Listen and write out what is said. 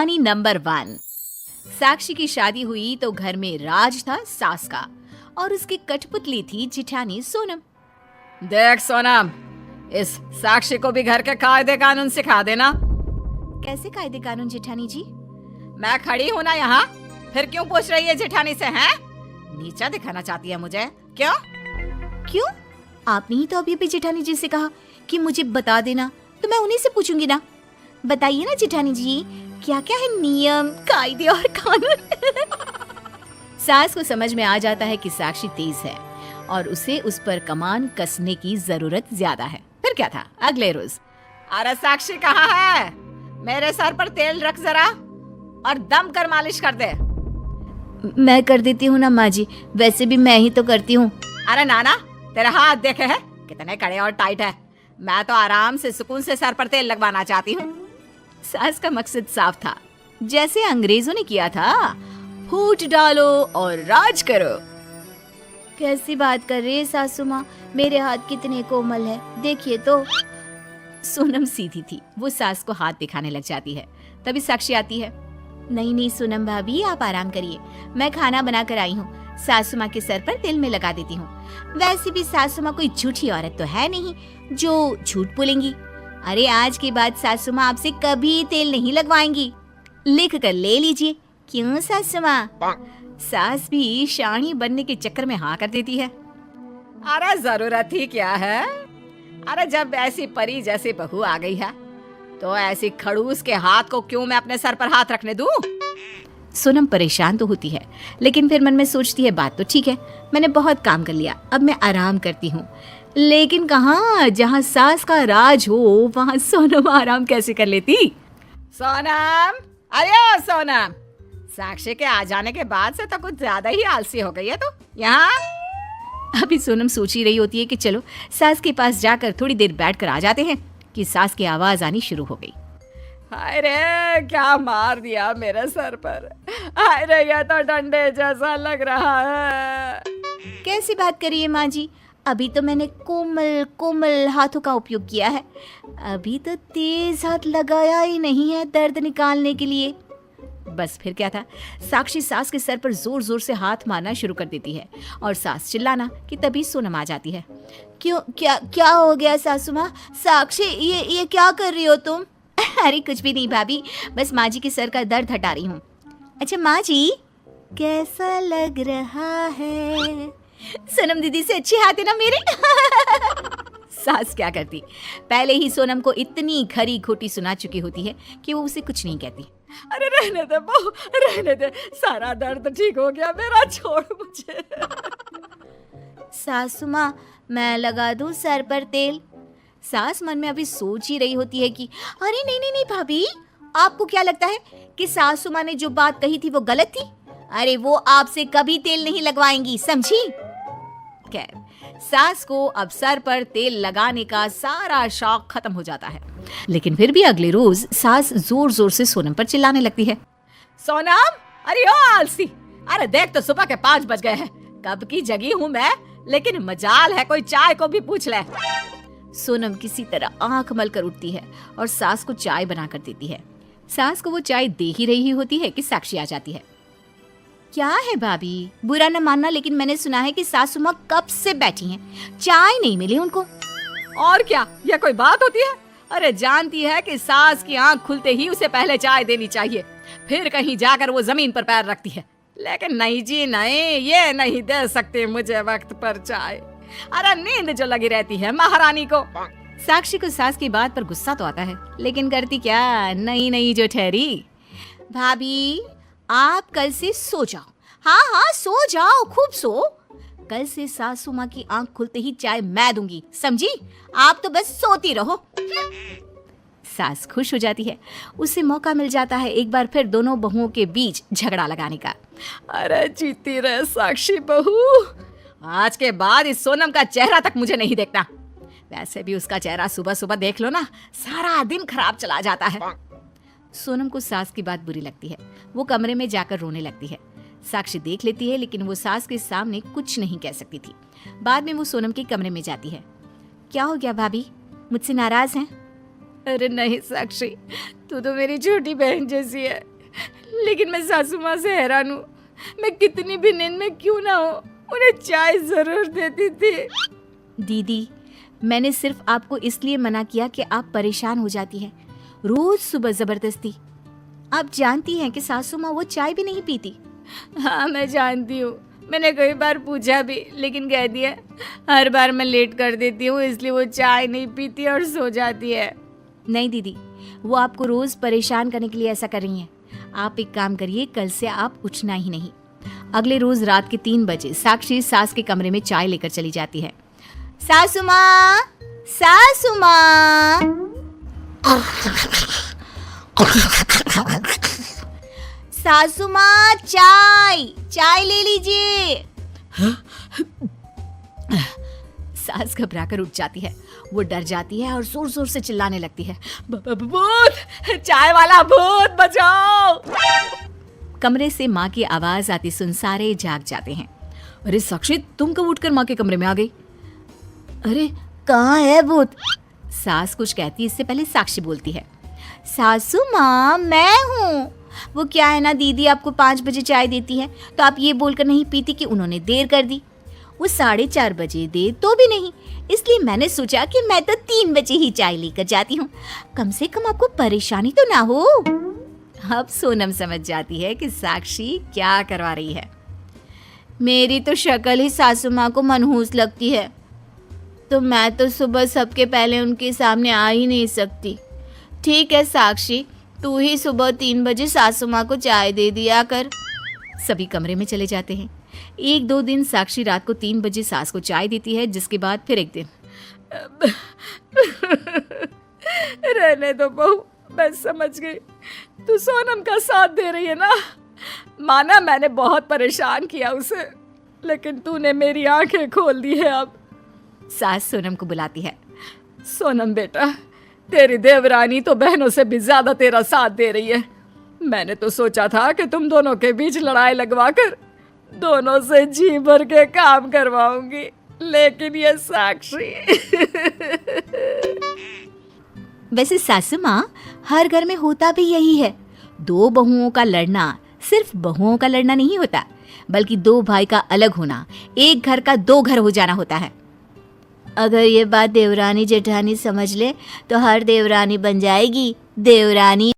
कहानी नंबर 1। साक्षी की शादी हुई तो घर में राज था सास का और उसकी कठपुतली थी जिठानी सोनम। देख सोनम, इस साक्षी को भी घर के कायदे कानून सिखा देना। कैसे कायदे कानून जिठानी जी? मैं खड़ी हूँ ना यहाँ, फिर क्यों पूछ रही है जेठानी से? हैं? नीचा दिखाना चाहती है मुझे? क्यों? क्यों? आपने ही तो अभी जिठानी जी से कहा कि मुझे बता देना, तो मैं उन्हीं से पूछूंगी ना। बताइए ना जिठानी जी, क्या क्या है नियम, कायदे और कानून। सास को समझ में आ जाता है कि साक्षी तेज है और उसे उस पर कमान कसने की जरूरत ज्यादा है। फिर क्या था अगले रोज, अरे साक्षी कहाँ है? मेरे सर पर तेल रख जरा और दम कर मालिश कर दे। मैं कर देती हूँ ना माँ जी, वैसे भी मैं ही तो करती हूँ। अरे नाना, तेरे हाथ देखे हैं कितने कड़े और टाइट है। मैं तो आराम से सुकून से सर पर तेल लगवाना चाहती हूँ। सास का मकसद साफ था, जैसे अंग्रेजों ने किया था, फूट डालो और राज करो। कैसी बात कर रही है सासू माँ, मेरे हाथ कितने कोमल है, देखिए तो। सोनम सीधी थी, वो सास को हाथ दिखाने लग जाती है। तभी साक्षी आती है। नहीं नहीं सोनम भाभी, आप आराम करिए, मैं खाना बना कर आई हूँ, सासू माँ के सर पर तेल में लगा देती हूँ। वैसे भी सासू माँ कोई झूठी औरत तो है नहीं जो झूठ बोलेंगी। अरे आज के बाद सासू माँ आपसे कभी तेल नहीं लगवाएंगी, लिख कर ले लीजिए। क्यों सासू माँ? सास भी शानी बनने के चक्कर में हाँ कर देती है। अरे जरूरत ही क्या है? अरे जब ऐसी परी जैसी बहू आ गई है तो ऐसी खड़ूस के हाथ को क्यों मैं अपने सर पर हाथ रखने दूं? सोनम परेशान तो होती है, लेकिन फिर मन में सोचती है बात तो ठीक है, मैंने बहुत काम कर लिया, अब मैं आराम करती हूँ। लेकिन कहाँ, जहाँ सास का राज हो वहाँ सोनम आराम कैसे कर लेती? सोनम, अरे सोनम, साक्षी के आ जाने के बाद से तो कुछ ज्यादा ही आलसी हो गई है तू। यहाँ अभी सोनम सोच ही रही होती है कि चलो सास के पास जाकर थोड़ी देर बैठकर आ जाते हैं कि सास की आवाज आनी शुरू हो गई। हाय रे, क्या मार दिया मेरे सर पर। हाय रे, ये तो डंडे जैसा लग रहा है। कैसी बात करिए माँ जी, अभी तो मैंने कोमल कोमल हाथों का उपयोग किया है, अभी तो तेज हाथ लगाया ही नहीं है दर्द निकालने के लिए। बस फिर क्या था, साक्षी सास के सर पर जोर जोर से हाथ मारना शुरू कर देती है और सास चिल्लाना कि तभी सोनम आ जाती है। क्यों, क्या क्या हो गया सासू माँ? साक्षी, ये क्या कर रही हो तुम? अरे कुछ भी नहीं भाभी, बस माँ जी के सर का दर्द हटा रही हूँ। अच्छा माँ जी, कैसा लग रहा है? सोनम दीदी से अच्छे हाथ है ना मेरे। सास क्या करती, पहले ही सोनम को इतनी खरी खोटी सुना चुकी होती है कि वो उसे कुछ नहीं कहती। अरे रहने दे बहू, रहने दे, सारा दर्द ठीक हो गया मेरा, छोड़ मुझे। सासू माँ, मैं लगा दूं सर पर तेल? सास मन में अभी सोच ही रही होती है कि अरे नहीं नहीं नहीं भाभी, आपको क्या लगता है कि सासू माँ ने जो बात कही थी वो गलत थी? अरे वो आपसे कभी तेल नहीं लगवाएंगी, समझी? खैर, सास को अब सर पर तेल लगाने का सारा शौक खत्म हो जाता है, लेकिन फिर भी अगले रोज सास जोर जोर से सोनम पर चिल्लाने लगती है। सोनम, अरे ओ आलसी, अरे देख तो सुबह के 5 बज गए हैं, कब की जगी हूँ मैं, लेकिन मजाल है कोई चाय को भी पूछ ले। सोनम किसी तरह आंख मलकर उठती है और सास को चाय बना कर देती है। सास को वो चाय दे ही रही होती है कि साक्षी आ जाती है। क्या है भाभी, बुरा न मानना, लेकिन मैंने सुना है कि सासू माँ कब से बैठी हैं, चाय नहीं मिली उनको। और क्या, ये कोई बात होती है? अरे जानती है कि सास की आंख खुलते ही उसे पहले चाय देनी चाहिए, फिर कहीं जाकर वो जमीन पर पैर रखती है। लेकिन नहीं जी नहीं, ये नहीं दे सकते मुझे वक्त पर चाय। अरे नींद जो लगी रहती है महारानी को। साक्षी को सास की बात पर गुस्सा तो आता है, लेकिन करती क्या, नहीं नहीं जो ठहरी। भाभी, आप कल से सो जाओ। हाँ हाँ सो जाओ, खूब सो। कल से सासू माँ की आंख खुलते ही चाय मैं दूंगी, समझी? आप तो बस सोती रहो। सास खुश हो जाती है, उसे मौका मिल जाता है एक बार फिर दोनों बहुओं के बीच झगड़ा लगाने का। अरे जीती रहे साक्षी बहू, आज के बाद इस सोनम का चेहरा तक मुझे नहीं देखना। वैसे भी उसका चेहरा सुबह सुबह देख लो ना, सारा दिन खराब चला जाता है। सोनम को सास की बात बुरी लगती है, वो कमरे में जाकर रोने लगती है। साक्षी देख लेती है, लेकिन वो सास के सामने कुछ नहीं कह सकती थी। बाद में वो सोनम के कमरे में जाती है। क्या हो गया भाभी, मुझसे नाराज हैं? अरे नहीं साक्षी, तू तो मेरी छोटी बहन जैसी है, लेकिन मैं सासू माँ से हैरान हूँ, मैं कितनी भी नींद में क्यों ना हो उन्हें चाय जरूर देती थी। दीदी, मैंने सिर्फ आपको इसलिए मना किया कि आप परेशान हो जाती हैं रोज सुबह जबरदस्ती। आप जानती हैं कि सासू माँ वो चाय भी नहीं पीती। हाँ मैं जानती हूँ, मैंने कई बार पूछा भी, लेकिन कह दिया हर बार मैं लेट कर देती हूँ इसलिए वो चाय नहीं पीती और सो जाती है। नहीं दीदी, वो आपको रोज परेशान करने के लिए ऐसा कर रही हैं। आप एक काम करिए, कल से आप उठना ही नहीं। अगले रोज रात के 3 बजे साक्षी सास के कमरे में चाय लेकर चली जाती है। सासू माँ, सासू माँ। सासू माँ, चाय चाय ले लीजिए। सास घबराकर उठ जाती है। वो डर जाती है और जोर जोर से चिल्लाने लगती है, भूत, चाय वाला भूत, बचाओ। कमरे से माँ की आवाज आती सुन सारे जाग जाते हैं। अरे साक्षी, तुम कब उठकर माँ के कमरे में आ गई? अरे कहाँ है भूत? सास कुछ कहती इससे पहले साक्षी बोलती है, सासू माँ मैं हूँ। वो क्या है ना दीदी, आपको 5 बजे चाय देती है तो आप ये बोलकर नहीं पीती कि उन्होंने देर कर दी। वो 4:30 बजे दे तो भी नहीं, इसलिए मैंने सोचा कि मैं तो 3 बजे ही चाय लेकर जाती हूँ, कम से कम आपको परेशानी तो ना हो। अब सोनम समझ जाती है कि साक्षी क्या करवा रही है। मेरी तो शक्ल ही सासू माँ को मनहूस लगती है, तो मैं तो सुबह सबके पहले उनके सामने आ ही नहीं सकती। ठीक है साक्षी, तू ही सुबह 3 बजे सासू माँ को चाय दे दिया कर। सभी कमरे में चले जाते हैं। 1-2 दिन साक्षी रात को 3 बजे सास को चाय देती है, जिसके बाद फिर एक दिन रहने दो बहू, मैं समझ गई, तू सोनम का साथ दे रही है ना। माना मैंने बहुत परेशान किया उसे, लेकिन तूने मेरी आंखें खोल दी है। अब सास सोनम को बुलाती है। सोनम बेटा, तेरी देवरानी तो बहनों से भी ज्यादा तेरा साथ दे रही है। मैंने तो सोचा था कि तुम दोनों के बीच लड़ाई लगवाकर दोनों से जी भर के काम करवाऊंगी, लेकिन ये साक्षी। वैसे सासू माँ, हर घर में होता भी यही है। 2 बहुओं का लड़ना सिर्फ बहुओं का लड़ना नहीं होता, बल्कि 2 भाई का अलग होना, एक घर का 2 घर हो जाना होता है। अगर ये बात देवरानी जेठानी समझ ले तो हर देवरानी बन जाएगी देवरानी।